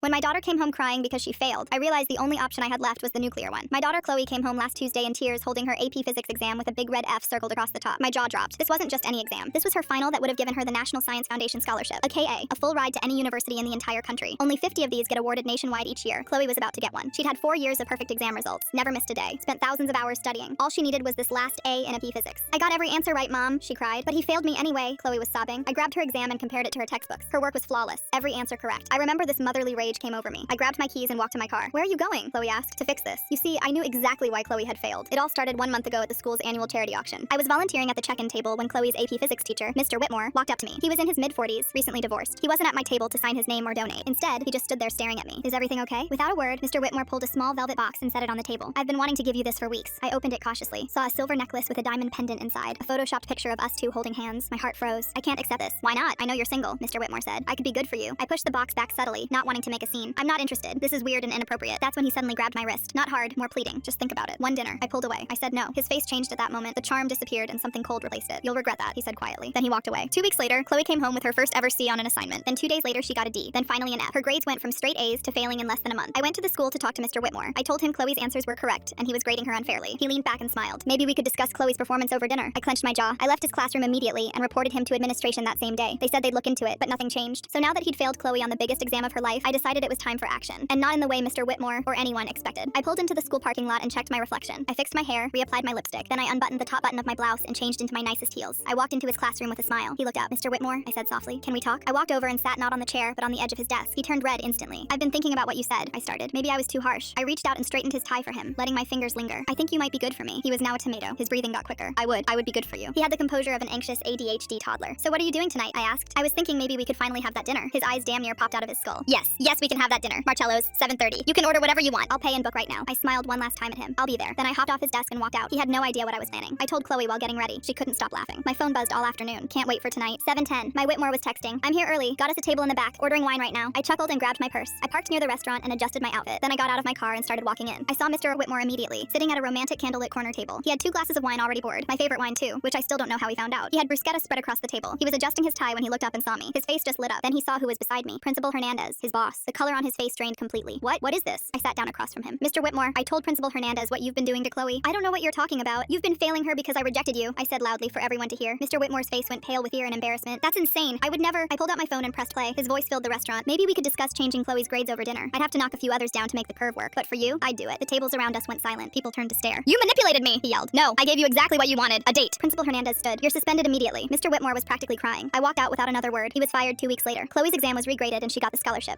When my daughter came home crying because she failed, I realized the only option I had left was the nuclear one. My daughter Chloe came home last Tuesday in tears holding her AP Physics exam with a big red F circled across the top. My jaw dropped. This wasn't just any exam. This was her final that would have given her the National Science Foundation Scholarship, a KA, a full ride to any university in the entire country. Only 50 of these get awarded nationwide each year. Chloe was about to get one. She'd had 4 years of perfect exam results, never missed a day, spent thousands of hours studying. All she needed was this last A in AP Physics. I got every answer right, Mom, she cried. But he failed me anyway, Chloe was sobbing. I grabbed her exam and compared it to her textbooks. Her work was flawless. Every answer correct. I remember this motherly rage came over me. I grabbed my keys and walked to my car. Where are you going? Chloe asked. To fix this. You see, I knew exactly why Chloe had failed. It all started 1 month ago at the school's annual charity auction. I was volunteering at the check-in table when Chloe's AP Physics teacher, Mr. Whitmore, walked up to me. He was in his mid-40s, recently divorced. He wasn't at my table to sign his name or donate. Instead, he just stood there staring at me. Is everything okay? Without a word, Mr. Whitmore pulled a small velvet box and set it on the table. I've been wanting to give you this for weeks. I opened it cautiously, saw a silver necklace with a diamond pendant inside, a photoshopped picture of us two holding hands. My heart froze. I can't accept this. Why not? I know you're single, Mr. Whitmore said. I could be good for you. I pushed the box back subtly, not wanting to make a scene. I'm not interested. This is weird and inappropriate. That's when he suddenly grabbed my wrist. Not hard, more pleading. Just think about it. One dinner. I pulled away. I said no. His face changed at that moment. The charm disappeared and something cold replaced it. You'll regret that, he said quietly. Then he walked away. 2 weeks later, Chloe came home with her first ever C on an assignment. Then 2 days later, she got a D. Then finally an F. Her grades went from straight A's to failing in less than a month. I went to the school to talk to Mr. Whitmore. I told him Chloe's answers were correct and he was grading her unfairly. He leaned back and smiled. Maybe we could discuss Chloe's performance over dinner. I clenched my jaw. I left his classroom immediately and reported him to administration that same day. They said they'd look into it, but nothing changed. So now that he'd failed Chloe on the biggest exam of her life, I decided it was time for action. And not in the way Mr. Whitmore or anyone expected. I pulled into the school parking lot and checked my reflection. I fixed my hair, reapplied my lipstick. Then I unbuttoned the top button of my blouse and changed into my nicest heels. I walked into his classroom with a smile. He looked up. Mr. Whitmore, I said softly. Can we talk? I walked over and sat not on the chair, but on the edge of his desk. He turned red instantly. I've been thinking about what you said, I started. Maybe I was too harsh. I reached out and straightened his tie for him, letting my fingers linger. I think you might be good for me. He was now a tomato. His breathing got quicker. I would be good for you. He had the composure of an anxious ADHD toddler. So what are you doing tonight? I asked. I was thinking maybe we could finally have that dinner. His eyes damn near popped out of his skull. Yes, we can have that dinner. Marcello's, 7:30. You can order whatever you want. I'll pay and book right now. I smiled one last time at him. I'll be there. Then I hopped off his desk and walked out. He had no idea what I was planning. I told Chloe while getting ready. She couldn't stop laughing. My phone buzzed all afternoon. Can't wait for tonight. 7:10. My Whitmore was texting. I'm here early. Got us a table in the back. Ordering wine right now. I chuckled and grabbed my purse. I parked near the restaurant and adjusted my outfit. Then I got out of my car and started walking in. I saw Mr. Whitmore immediately, sitting at a romantic candlelit corner table. He had 2 glasses of wine already poured. My favorite wine too, which I still don't know how he found out. He had bruschetta spread across the table. He was adjusting his tie when he looked up and saw me. His face just lit up. Then he saw who was beside me. Principal Hernandez, his boss. The color on his face drained completely. What is this? I sat down across from him. Mr. Whitmore, I told Principal Hernandez what you've been doing to Chloe. I don't know what you're talking about. You've been failing her because I rejected you, I said loudly for everyone to hear. Mr. Whitmore's face went pale with fear and embarrassment. That's insane. I would never. I pulled out my phone and pressed play. His voice filled the restaurant. Maybe we could discuss changing Chloe's grades over dinner. I'd have to knock a few others down to make the curve work. But for you, I'd do it. The tables around us went silent. People turned to stare. You manipulated me, he yelled. No, I gave you exactly what you wanted. A date. Principal Hernandez stood. You're suspended immediately. Mr. Whitmore was practically crying. I walked out without another word. He was fired 2 weeks later. Chloe's exam was regraded and she got the scholarship.